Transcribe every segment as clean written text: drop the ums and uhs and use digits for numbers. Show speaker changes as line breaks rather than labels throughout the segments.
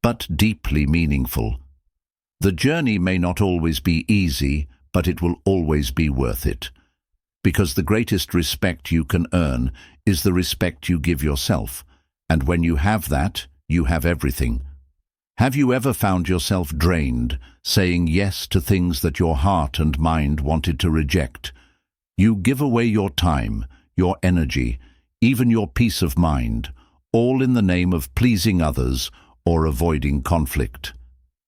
but deeply meaningful. The journey may not always be easy, but it will always be worth it. Because the greatest respect you can earn is the respect you give yourself, and when you have that, you have everything. Have you ever found yourself drained, saying yes to things that your heart and mind wanted to reject? You give away your time, your energy, even your peace of mind, all in the name of pleasing others or avoiding conflict.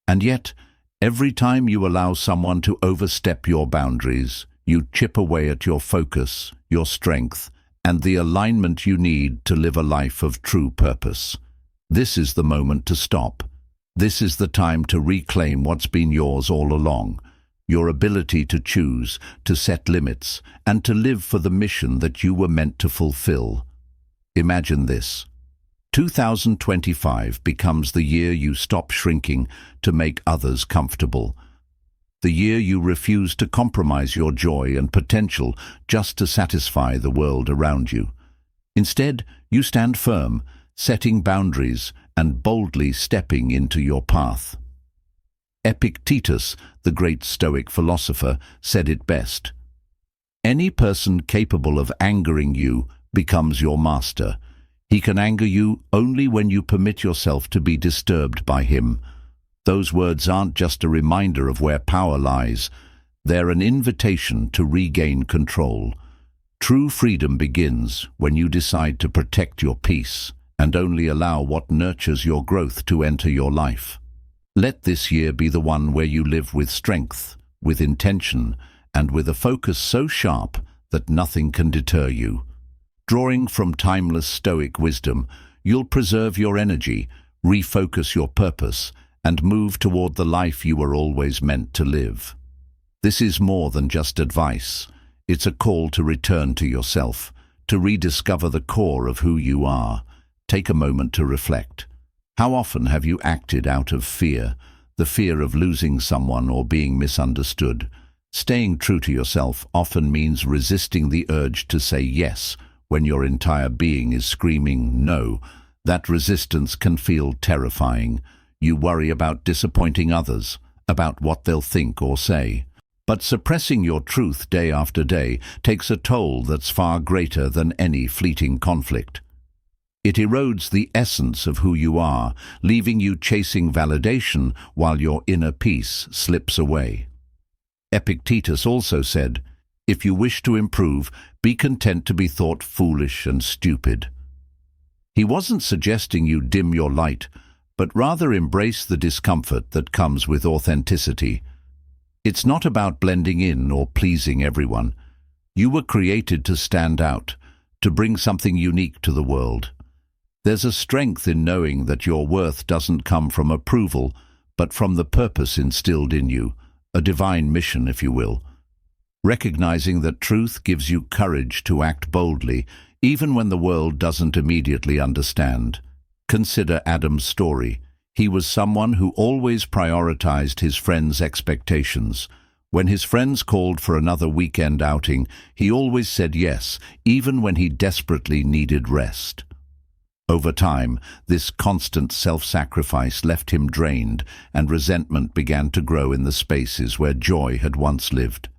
And yet, every time you allow someone to overstep your boundaries, you chip away at your focus, your strength, and the alignment you need to live a life of true purpose. This is the moment to stop. This is the time to reclaim what's been yours all along, your ability to choose, to set limits, and to live for the mission that you were meant to fulfill. Imagine this. 2025 becomes the year you stop shrinking to make others comfortable. The year you refuse to compromise your joy and potential just to satisfy the world around you. Instead, you stand firm, setting boundaries and boldly stepping into your path. Epictetus, the great Stoic philosopher, said it best. Any person capable of angering you becomes your master. He can anger you only when you permit yourself to be disturbed by him. Those words aren't just a reminder of where power lies. They're an invitation to regain control. True freedom begins when you decide to protect your peace and only allow what nurtures your growth to enter your life. Let this year be the one where you live with strength, with intention, and with a focus so sharp that nothing can deter you. Drawing from timeless Stoic wisdom, you'll preserve your energy, refocus your purpose, and move toward the life you were always meant to live. This is more than just advice. It's a call to return to yourself, to rediscover the core of who you are. Take a moment to reflect. How often have you acted out of fear, the fear of losing someone or being misunderstood? Staying true to yourself often means resisting the urge to say yes when your entire being is screaming no. That resistance can feel terrifying. You worry about disappointing others, about what they'll think or say. But suppressing your truth day after day takes a toll that's far greater than any fleeting conflict. It erodes the essence of who you are, leaving you chasing validation while your inner peace slips away. Epictetus also said, "If you wish to improve, be content to be thought foolish and stupid." He wasn't suggesting you dim your light, but rather embrace the discomfort that comes with authenticity. It's not about blending in or pleasing everyone. You were created to stand out, to bring something unique to the world. There's a strength in knowing that your worth doesn't come from approval, but from the purpose instilled in you, a divine mission, if you will. Recognizing that truth gives you courage to act boldly, even when the world doesn't immediately understand. Consider Adam's story. He was someone who always prioritized his friends' expectations. When his friends called for another weekend outing, he always said yes, even when he desperately needed rest. Over time, this constant self-sacrifice left him drained, and resentment began to grow in the spaces where joy had once lived.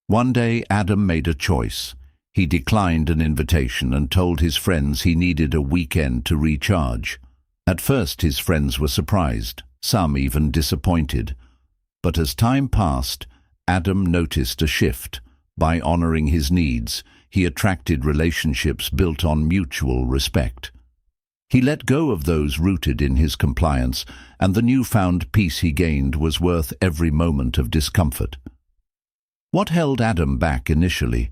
One day, Adam made a choice. He declined an invitation and told his friends he needed a weekend to recharge. At first, his friends were surprised, some even disappointed. But as time passed, Adam noticed a shift. By honoring his needs, he attracted relationships built on mutual respect. He let go of those rooted in his compliance, and the newfound peace he gained was worth every moment of discomfort. What held Adam back initially?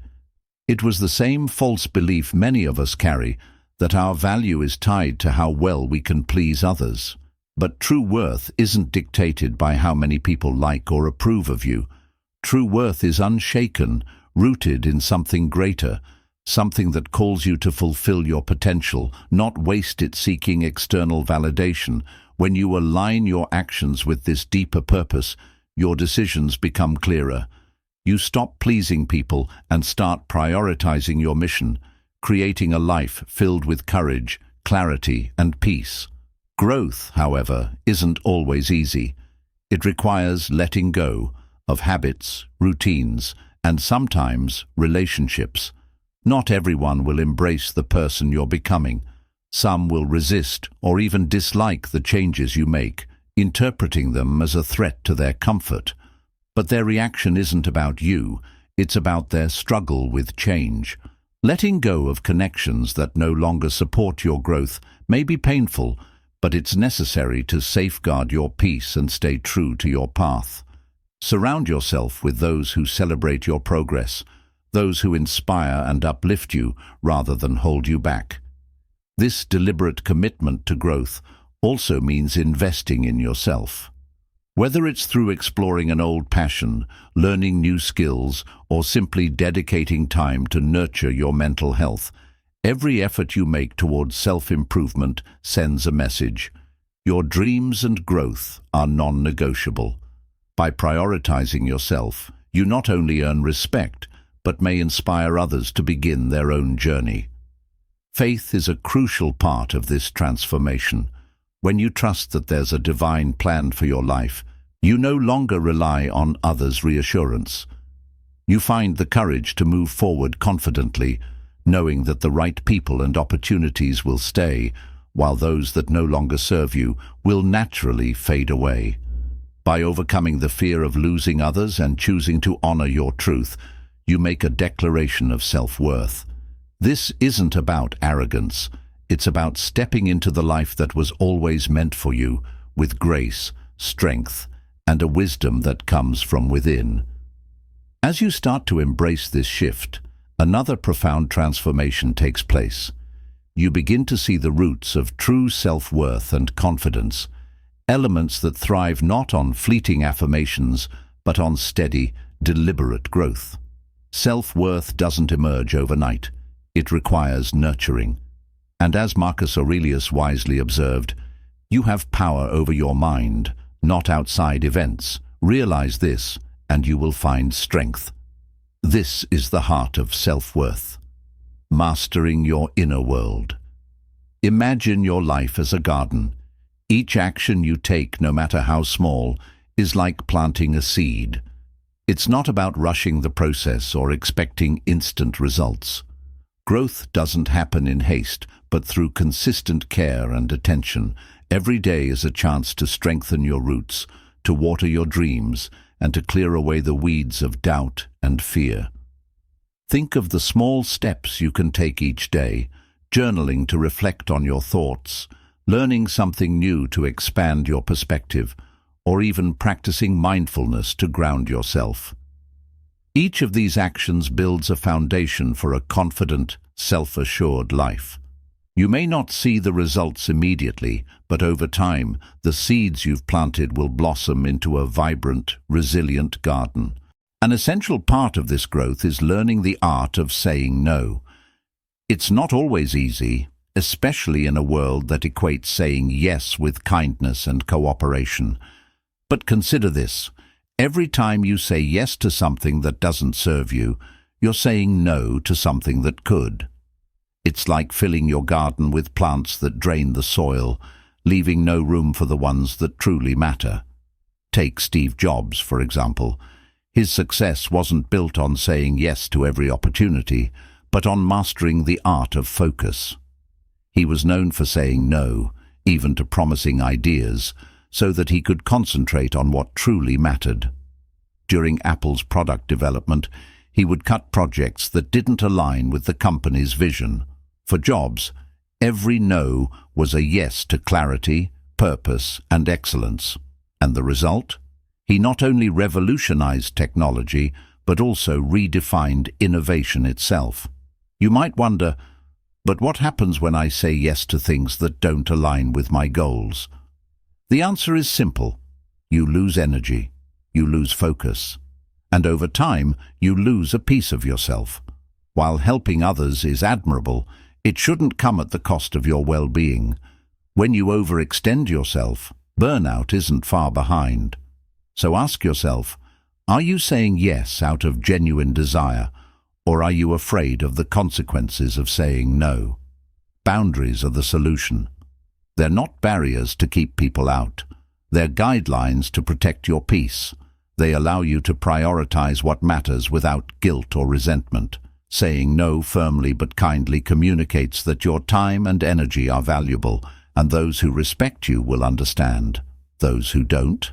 It was the same false belief many of us carry, that our value is tied to how well we can please others. But true worth isn't dictated by how many people like or approve of you. True worth is unshaken, rooted in something greater, something that calls you to fulfill your potential, not waste it seeking external validation. When you align your actions with this deeper purpose, your decisions become clearer. You stop pleasing people and start prioritizing your mission, creating a life filled with courage, clarity, and peace. Growth, however, isn't always easy. It requires letting go of habits, routines, and sometimes relationships. Not everyone will embrace the person you're becoming. Some will resist or even dislike the changes you make, interpreting them as a threat to their comfort. But their reaction isn't about you, it's about their struggle with change. Letting go of connections that no longer support your growth may be painful, but it's necessary to safeguard your peace and stay true to your path. Surround yourself with those who celebrate your progress, those who inspire and uplift you rather than hold you back. This deliberate commitment to growth also means investing in yourself. Whether it's through exploring an old passion, learning new skills, or simply dedicating time to nurture your mental health, every effort you make towards self-improvement sends a message. Your dreams and growth are non-negotiable. By prioritizing yourself, you not only earn respect, but may inspire others to begin their own journey. Faith is a crucial part of this transformation. When you trust that there's a divine plan for your life, you no longer rely on others' reassurance. You find the courage to move forward confidently, knowing that the right people and opportunities will stay, while those that no longer serve you will naturally fade away. By overcoming the fear of losing others and choosing to honor your truth, you make a declaration of self-worth. This isn't about arrogance. It's about stepping into the life that was always meant for you, with grace, strength, and a wisdom that comes from within. As you start to embrace this shift, another profound transformation takes place. You begin to see the roots of true self-worth and confidence, elements that thrive not on fleeting affirmations, but on steady, deliberate growth. Self-worth doesn't emerge overnight. It requires nurturing. And as Marcus Aurelius wisely observed, you have power over your mind, not outside events. Realize this, and you will find strength. This is the heart of self-worth. Mastering your inner world. Imagine your life as a garden. Each action you take, no matter how small, is like planting a seed. It's not about rushing the process or expecting instant results. Growth doesn't happen in haste, but through consistent care and attention. Every day is a chance to strengthen your roots, to water your dreams, and to clear away the weeds of doubt and fear. Think of the small steps you can take each day, journaling to reflect on your thoughts, learning something new to expand your perspective, or even practicing mindfulness to ground yourself. Each of these actions builds a foundation for a confident, self-assured life. You may not see the results immediately, but over time, the seeds you've planted will blossom into a vibrant, resilient garden. An essential part of this growth is learning the art of saying no. It's not always easy, especially in a world that equates saying yes with kindness and cooperation. But consider this. Every time you say yes to something that doesn't serve you, you're saying no to something that could. It's like filling your garden with plants that drain the soil, leaving no room for the ones that truly matter. Take Steve Jobs, for example. His success wasn't built on saying yes to every opportunity, but on mastering the art of focus. He was known for saying no, even to promising ideas, so that he could concentrate on what truly mattered. During Apple's product development, he would cut projects that didn't align with the company's vision. For Jobs, every no was a yes to clarity, purpose, and excellence. And the result? He not only revolutionized technology, but also redefined innovation itself. You might wonder, but what happens when I say yes to things that don't align with my goals? The answer is simple. You lose energy, you lose focus, and over time you lose a piece of yourself. While helping others is admirable, it shouldn't come at the cost of your well-being. When you overextend yourself, burnout isn't far behind. So ask yourself, are you saying yes out of genuine desire, or are you afraid of the consequences of saying no? Boundaries are the solution. They're not barriers to keep people out. They're guidelines to protect your peace. They allow you to prioritize what matters without guilt or resentment. Saying no firmly but kindly communicates that your time and energy are valuable, and those who respect you will understand. Those who don't,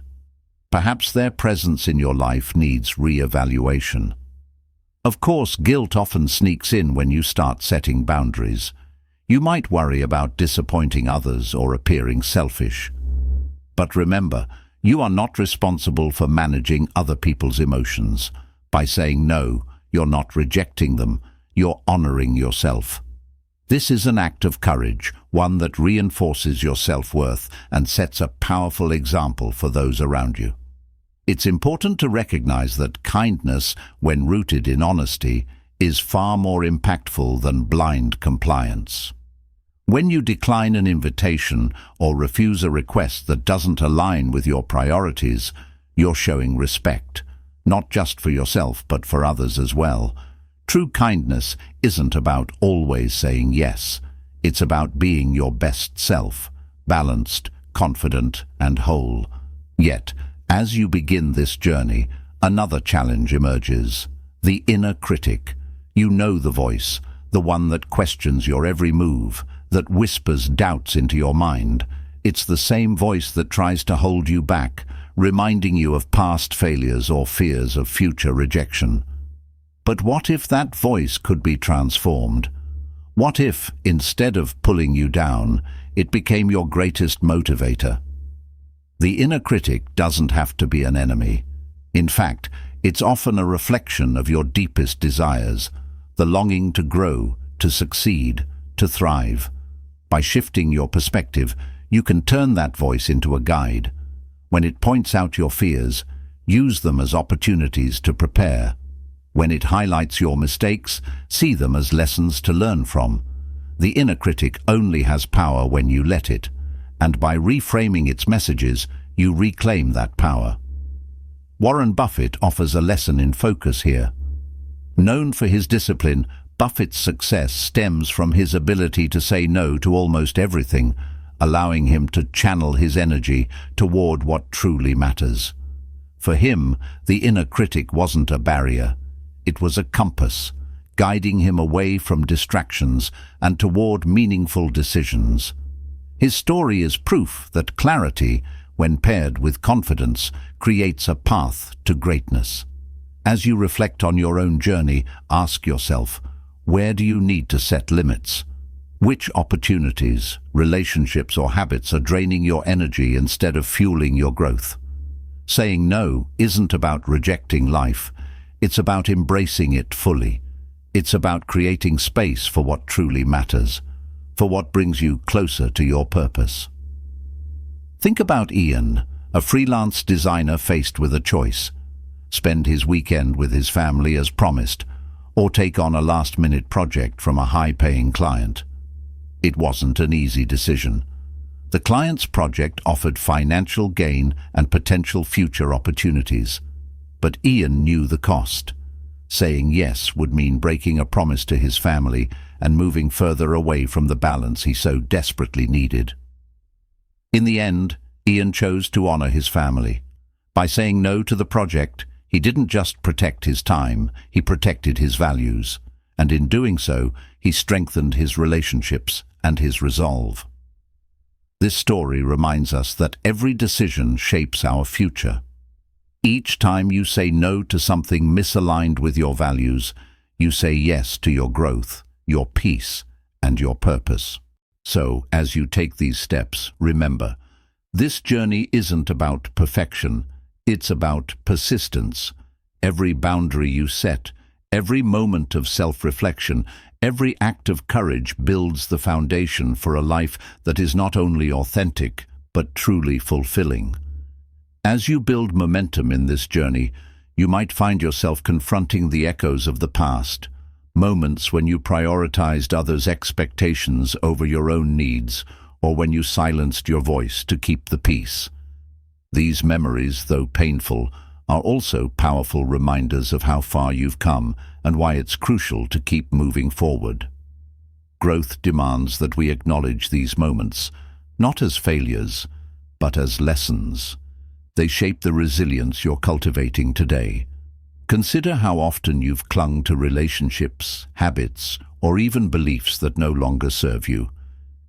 perhaps their presence in your life needs re-evaluation. Of course, guilt often sneaks in when you start setting boundaries. You might worry about disappointing others or appearing selfish. But remember, you are not responsible for managing other people's emotions. By saying no, you're not rejecting them, you're honoring yourself. This is an act of courage, one that reinforces your self-worth and sets a powerful example for those around you. It's important to recognize that kindness, when rooted in honesty, is far more impactful than blind compliance. When you decline an invitation or refuse a request that doesn't align with your priorities, you're showing respect, not just for yourself but for others as well. True kindness isn't about always saying yes. It's about being your best self, balanced, confident, and whole. Yet, as you begin this journey, another challenge emerges. The inner critic. You know the voice, the one that questions your every move, that whispers doubts into your mind. It's the same voice that tries to hold you back, reminding you of past failures or fears of future rejection. But what if that voice could be transformed? What if, instead of pulling you down, it became your greatest motivator? The inner critic doesn't have to be an enemy. In fact, it's often a reflection of your deepest desires, the longing to grow, to succeed, to thrive. By shifting your perspective, you can turn that voice into a guide. When it points out your fears, use them as opportunities to prepare. When it highlights your mistakes, see them as lessons to learn from. The inner critic only has power when you let it, and by reframing its messages, you reclaim that power. Warren Buffett offers a lesson in focus here. Known for his discipline, Buffett's success stems from his ability to say no to almost everything, allowing him to channel his energy toward what truly matters. For him, the inner critic wasn't a barrier. It was a compass, guiding him away from distractions and toward meaningful decisions. His story is proof that clarity, when paired with confidence, creates a path to greatness. As you reflect on your own journey, ask yourself, where do you need to set limits? Which opportunities, relationships, or habits are draining your energy instead of fueling your growth? Saying no isn't about rejecting life. It's about embracing it fully. It's about creating space for what truly matters, for what brings you closer to your purpose. Think about Ian, a freelance designer faced with a choice: spend his weekend with his family as promised, or take on a last-minute project from a high-paying client. It wasn't an easy decision. The client's project offered financial gain and potential future opportunities, but Ian knew the cost. Saying yes would mean breaking a promise to his family and moving further away from the balance he so desperately needed. In the end, Ian chose to honor his family. By saying no to the project, he didn't just protect his time, he protected his values, and in doing so, he strengthened his relationships and his resolve. This story reminds us that every decision shapes our future. Each time you say no to something misaligned with your values, you say yes to your growth, your peace, and your purpose. So, as you take these steps, remember, this journey isn't about perfection, it's about persistence. Every boundary you set, every moment of self-reflection, every act of courage builds the foundation for a life that is not only authentic, but truly fulfilling. As you build momentum in this journey, you might find yourself confronting the echoes of the past, moments when you prioritized others' expectations over your own needs, or when you silenced your voice to keep the peace. These memories, though painful, are also powerful reminders of how far you've come and why it's crucial to keep moving forward. Growth demands that we acknowledge these moments, not as failures, but as lessons. They shape the resilience you're cultivating today. Consider how often you've clung to relationships, habits, or even beliefs that no longer serve you.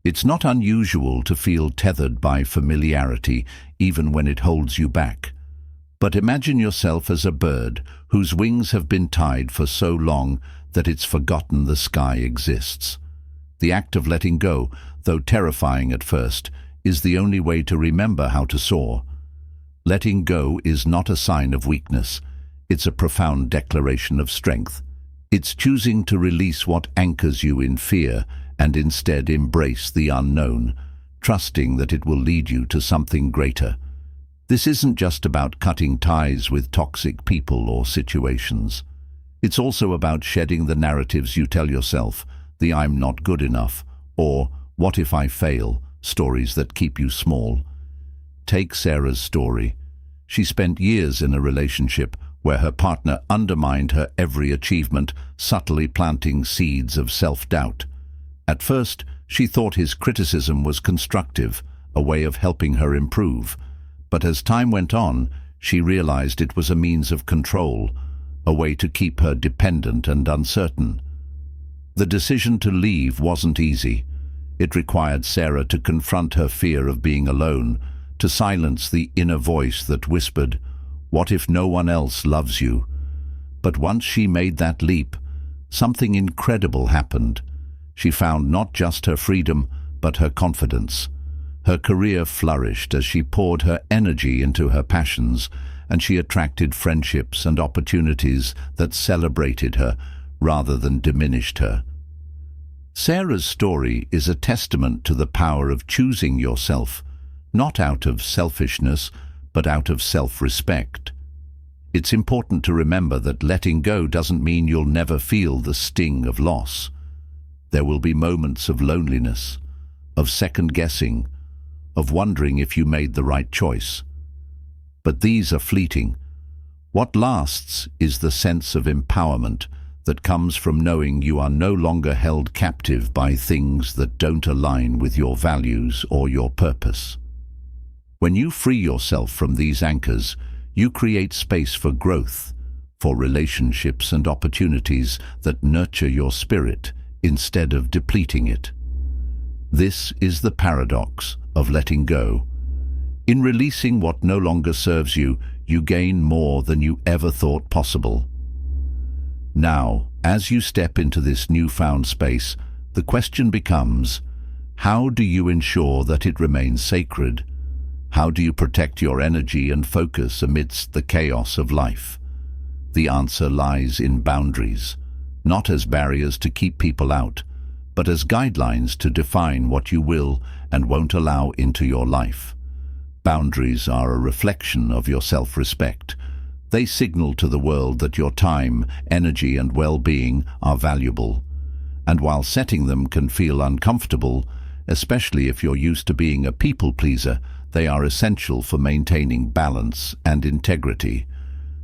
It's not unusual to feel tethered by familiarity, even when it holds you back. But imagine yourself as a bird whose wings have been tied for so long that it's forgotten the sky exists. The act of letting go, though terrifying at first, is the only way to remember how to soar. Letting go is not a sign of weakness. It's a profound declaration of strength. It's choosing to release what anchors you in fear and instead embrace the unknown, trusting that it will lead you to something greater. This isn't just about cutting ties with toxic people or situations. It's also about shedding the narratives you tell yourself, the "I'm not good enough" or "what if I fail" stories that keep you small. Take Sarah's story. She spent years in a relationship where her partner undermined her every achievement, subtly planting seeds of self-doubt. At first, she thought his criticism was constructive, a way of helping her improve. But as time went on, she realized it was a means of control, a way to keep her dependent and uncertain. The decision to leave wasn't easy. It required Sarah to confront her fear of being alone, to silence the inner voice that whispered, "What if no one else loves you?" But once she made that leap, something incredible happened. She found not just her freedom, but her confidence. Her career flourished as she poured her energy into her passions, and she attracted friendships and opportunities that celebrated her rather than diminished her. Sarah's story is a testament to the power of choosing yourself, not out of selfishness, but out of self-respect. It's important to remember that letting go doesn't mean you'll never feel the sting of loss. There will be moments of loneliness, of second-guessing, of wondering if you made the right choice. But these are fleeting. What lasts is the sense of empowerment that comes from knowing you are no longer held captive by things that don't align with your values or your purpose. When you free yourself from these anchors, you create space for growth, for relationships and opportunities that nurture your spirit instead of depleting it. This is the paradox of letting go. In releasing what no longer serves you, you gain more than you ever thought possible. Now, as you step into this newfound space, the question becomes, how do you ensure that it remains sacred? How do you protect your energy and focus amidst the chaos of life? The answer lies in boundaries, not as barriers to keep people out, but as guidelines to define what you will and won't allow into your life. Boundaries are a reflection of your self-respect. They signal to the world that your time, energy, and well-being are valuable. And while setting them can feel uncomfortable, especially if you're used to being a people-pleaser, they are essential for maintaining balance and integrity.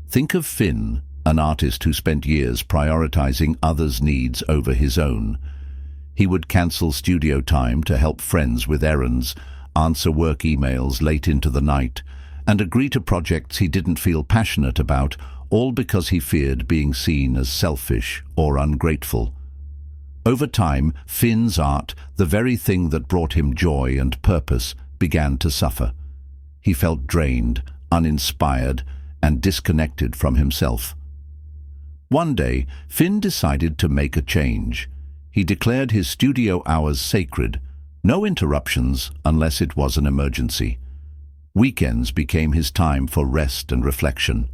Think of Finn, an artist who spent years prioritizing others' needs over his own. He would cancel studio time to help friends with errands, answer work emails late into the night, and agree to projects he didn't feel passionate about, all because he feared being seen as selfish or ungrateful. Over time, Finn's art, the very thing that brought him joy and purpose, began to suffer. He felt drained, uninspired, and disconnected from himself. One day, Finn decided to make a change. He declared his studio hours sacred, no interruptions unless it was an emergency. Weekends became his time for rest and reflection.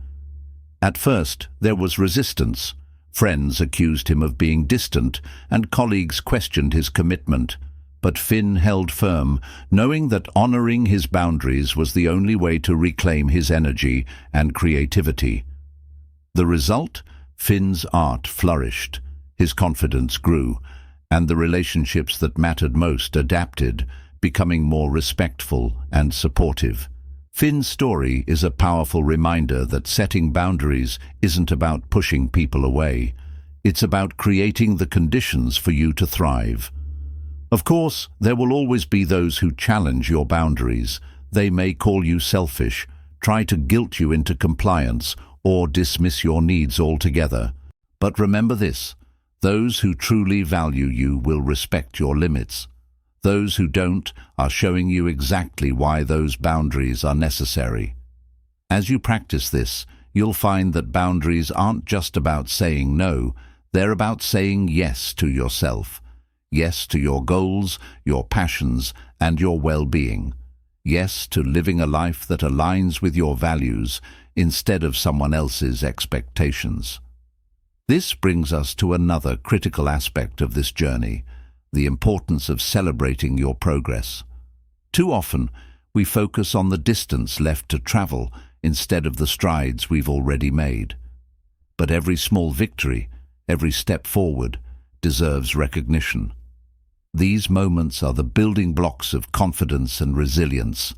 At first, there was resistance. Friends accused him of being distant, and colleagues questioned his commitment. But Finn held firm, knowing that honoring his boundaries was the only way to reclaim his energy and creativity. The result? Finn's art flourished, his confidence grew, and the relationships that mattered most adapted, becoming more respectful and supportive. Finn's story is a powerful reminder that setting boundaries isn't about pushing people away. It's about creating the conditions for you to thrive. Of course, there will always be those who challenge your boundaries. They may call you selfish, try to guilt you into compliance, or dismiss your needs altogether. But remember this: those who truly value you will respect your limits. Those who don't are showing you exactly why those boundaries are necessary. As you practice this, you'll find that boundaries aren't just about saying no, they're about saying yes to yourself. Yes to your goals, your passions, and your well-being. Yes to living a life that aligns with your values instead of someone else's expectations. This brings us to another critical aspect of this journey: the importance of celebrating your progress. Too often, we focus on the distance left to travel instead of the strides we've already made. But every small victory, every step forward, deserves recognition. These moments are the building blocks of confidence and resilience.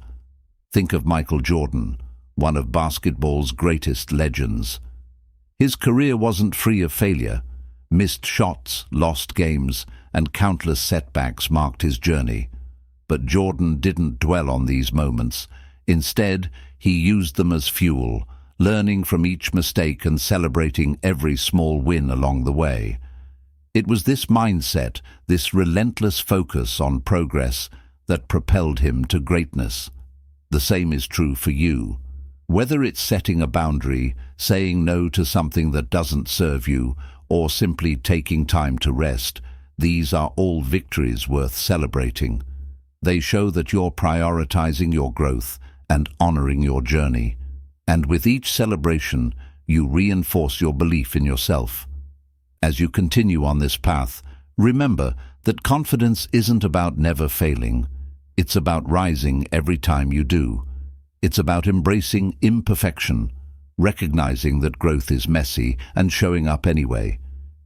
Think of Michael Jordan, one of basketball's greatest legends. His career wasn't free of failure. Missed shots, lost games, and countless setbacks marked his journey. But Jordan didn't dwell on these moments. Instead, he used them as fuel, learning from each mistake and celebrating every small win along the way. It was this mindset, this relentless focus on progress, that propelled him to greatness. The same is true for you. Whether it's setting a boundary, saying no to something that doesn't serve you, or simply taking time to rest, these are all victories worth celebrating. They show that you're prioritizing your growth and honoring your journey. And with each celebration, you reinforce your belief in yourself. As you continue on this path, remember that confidence isn't about never failing. It's about rising every time you do. It's about embracing imperfection, recognizing that growth is messy, and showing up anyway.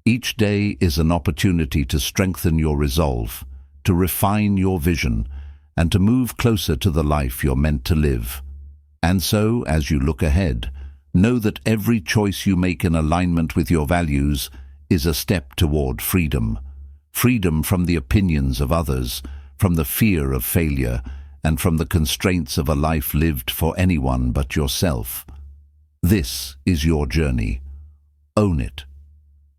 Each day is an opportunity to strengthen your resolve, to refine your vision, and to move closer to the life you're meant to live. And so, as you look ahead, know that every choice you make in alignment with your values is a step toward freedom. Freedom from the opinions of others, from the fear of failure, and from the constraints of a life lived for anyone but yourself. This is your journey. Own it.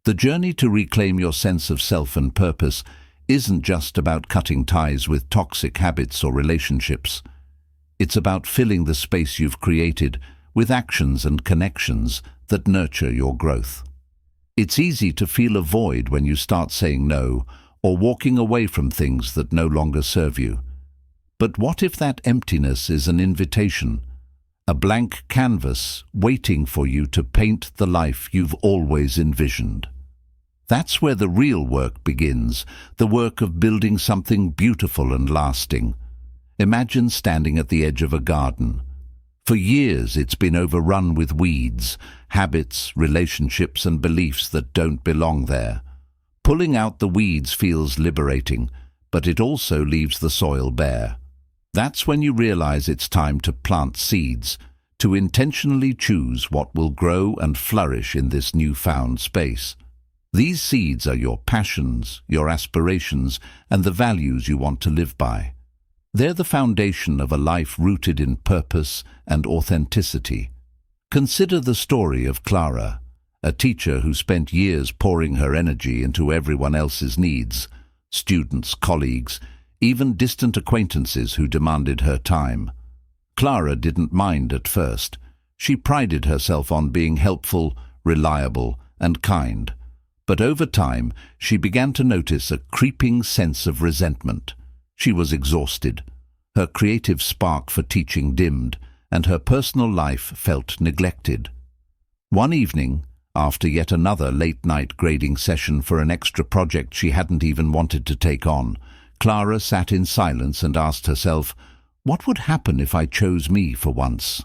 The journey to reclaim your sense of self and purpose isn't just about cutting ties with toxic habits or relationships. It's about filling the space you've created with actions and connections that nurture your growth. It's easy to feel a void when you start saying no or walking away from things that no longer serve you. But what if that emptiness is an invitation, a blank canvas waiting for you to paint the life you've always envisioned? That's where the real work begins, the work of building something beautiful and lasting. Imagine standing at the edge of a garden. For years it's been overrun with weeds, habits, relationships, and beliefs that don't belong there. Pulling out the weeds feels liberating, but it also leaves the soil bare. That's when you realize it's time to plant seeds, to intentionally choose what will grow and flourish in this newfound space. These seeds are your passions, your aspirations, and the values you want to live by. They're the foundation of a life rooted in purpose and authenticity. Consider the story of Clara, a teacher who spent years pouring her energy into everyone else's needs, students, colleagues, even distant acquaintances who demanded her time. Clara didn't mind at first. She prided herself on being helpful, reliable, and kind. But over time, she began to notice a creeping sense of resentment. She was exhausted. Her creative spark for teaching dimmed, and her personal life felt neglected. One evening, after yet another late-night grading session for an extra project she hadn't even wanted to take on, Clara sat in silence and asked herself, what would happen if I chose me for once?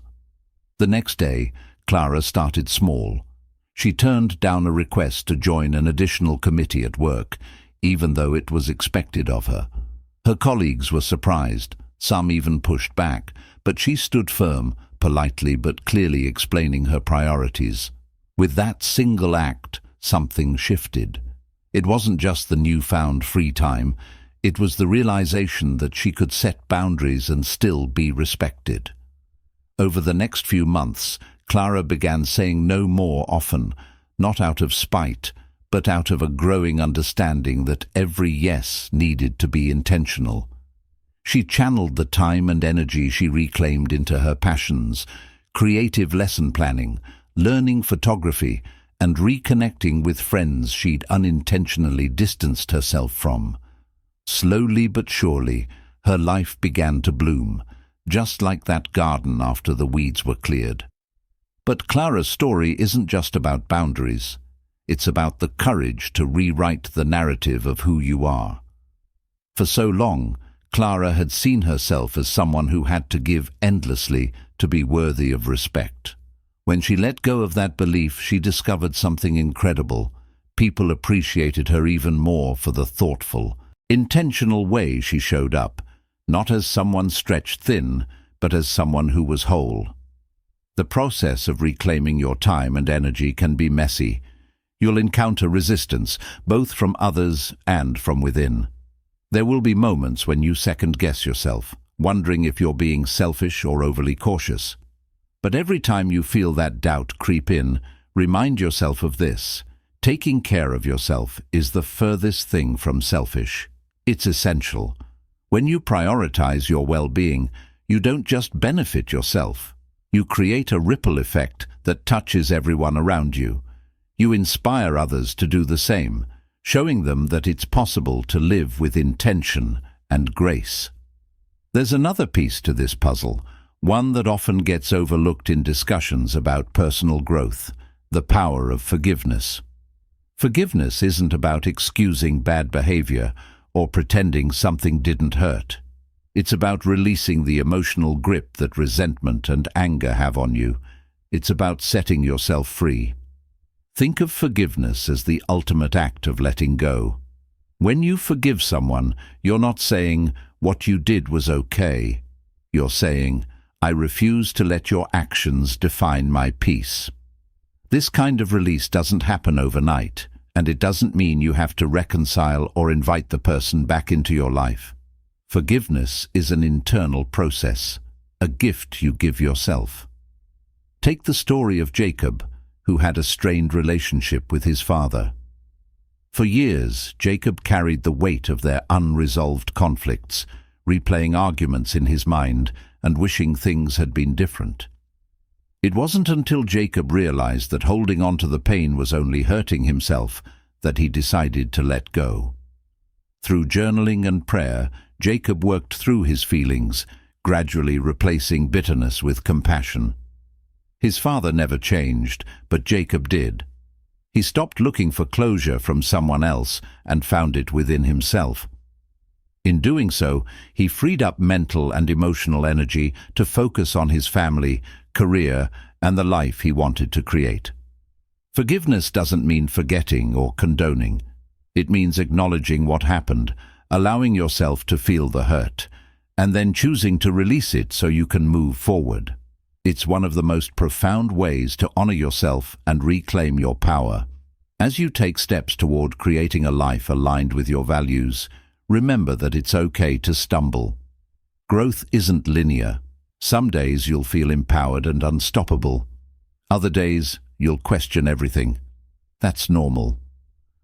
The next day, Clara started small. She turned down a request to join an additional committee at work, even though it was expected of her. Her colleagues were surprised, some even pushed back, but she stood firm, politely but clearly explaining her priorities. With that single act, something shifted. It wasn't just the newfound free time, It was the realization that she could set boundaries and still be respected. Over the next few months, Clara began saying no more often, not out of spite, but out of a growing understanding that every yes needed to be intentional. She channeled the time and energy she reclaimed into her passions, creative lesson planning, learning photography, and reconnecting with friends she'd unintentionally distanced herself from. Slowly but surely, her life began to bloom, just like that garden after the weeds were cleared. But Clara's story isn't just about boundaries. It's about the courage to rewrite the narrative of who you are. For so long, Clara had seen herself as someone who had to give endlessly to be worthy of respect. When she let go of that belief, she discovered something incredible. People appreciated her even more for the thoughtful, intentional way she showed up, not as someone stretched thin, but as someone who was whole. The process of reclaiming your time and energy can be messy. You'll encounter resistance, both from others and from within. There will be moments when you second-guess yourself, wondering if you're being selfish or overly cautious. But every time you feel that doubt creep in, remind yourself of this. Taking care of yourself is the furthest thing from selfish. It's essential. When you prioritize your well-being, you don't just benefit yourself. You create a ripple effect that touches everyone around you. You inspire others to do the same, showing them that it's possible to live with intention and grace. There's another piece to this puzzle, one that often gets overlooked in discussions about personal growth: the power of forgiveness. Forgiveness isn't about excusing bad behavior or pretending something didn't hurt. It's about releasing the emotional grip that resentment and anger have on you. It's about setting yourself free. Think of forgiveness as the ultimate act of letting go. When you forgive someone, you're not saying, "What you did was okay." You're saying, "I refuse to let your actions define my peace." This kind of release doesn't happen overnight, and it doesn't mean you have to reconcile or invite the person back into your life. Forgiveness is an internal process, a gift you give yourself. Take the story of Jacob, who had a strained relationship with his father. For years, Jacob carried the weight of their unresolved conflicts, replaying arguments in his mind and wishing things had been different. It wasn't until Jacob realized that holding on to the pain was only hurting himself that he decided to let go. Through journaling and prayer, Jacob worked through his feelings, gradually replacing bitterness with compassion. His father never changed, but Jacob did. He stopped looking for closure from someone else and found it within himself. In doing so, he freed up mental and emotional energy to focus on his family, career, and the life he wanted to create. Forgiveness doesn't mean forgetting or condoning. It means acknowledging what happened, allowing yourself to feel the hurt, and then choosing to release it so you can move forward. It's one of the most profound ways to honor yourself and reclaim your power. As you take steps toward creating a life aligned with your values, remember that it's okay to stumble. Growth isn't linear. Some days you'll feel empowered and unstoppable. Other days you'll question everything. That's normal.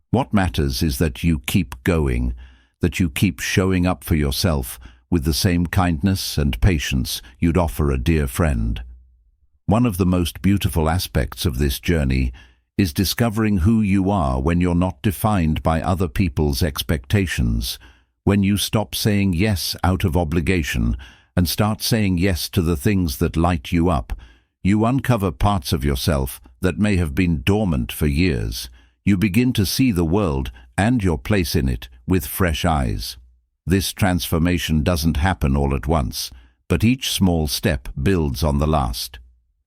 What matters is that you keep going, that you keep showing up for yourself with the same kindness and patience you'd offer a dear friend. One of the most beautiful aspects of this journey is discovering who you are when you're not defined by other people's expectations, when you stop saying yes out of obligation and start saying yes to the things that light you up. You uncover parts of yourself that may have been dormant for years. You begin to see the world and your place in it with fresh eyes. This transformation doesn't happen all at once, but each small step builds on the last.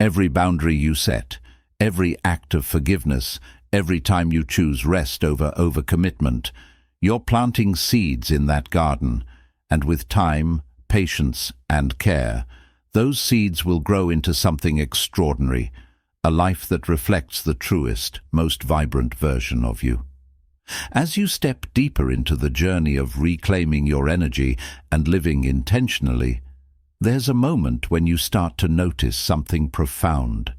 Every boundary you set, every act of forgiveness, every time you choose rest over overcommitment, you're planting seeds in that garden, and with time, patience, and care, those seeds will grow into something extraordinary, a life that reflects the truest, most vibrant version of you. As you step deeper into the journey of reclaiming your energy and living intentionally, there's a moment when you start to notice something profound.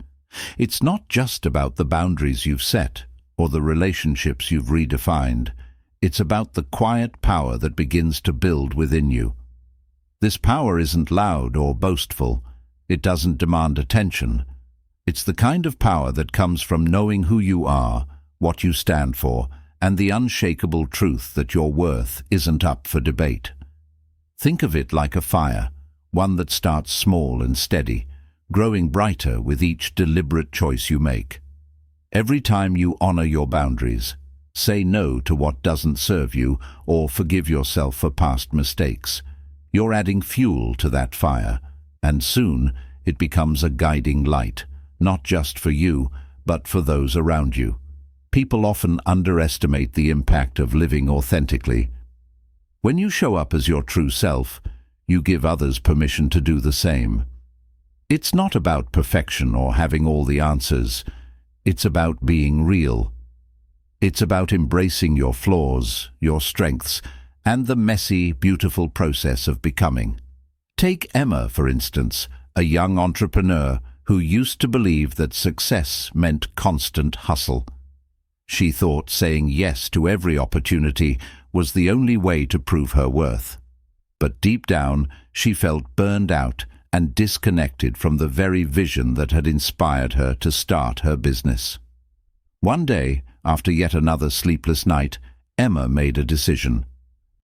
It's not just about the boundaries you've set or the relationships you've redefined. It's about the quiet power that begins to build within you. This power isn't loud or boastful. It doesn't demand attention. It's the kind of power that comes from knowing who you are, what you stand for, and the unshakable truth that your worth isn't up for debate. Think of it like a fire, one that starts small and steady, growing brighter with each deliberate choice you make. Every time you honor your boundaries, say no to what doesn't serve you, or forgive yourself for past mistakes, you're adding fuel to that fire, and soon it becomes a guiding light, not just for you, but for those around you. People often underestimate the impact of living authentically. When you show up as your true self, you give others permission to do the same. It's not about perfection or having all the answers. It's about being real. It's about embracing your flaws, your strengths, and the messy, beautiful process of becoming. Take Emma, for instance, a young entrepreneur who used to believe that success meant constant hustle. She thought saying yes to every opportunity was the only way to prove her worth. But deep down, she felt burned out and disconnected from the very vision that had inspired her to start her business. One day, after yet another sleepless night, Emma made a decision.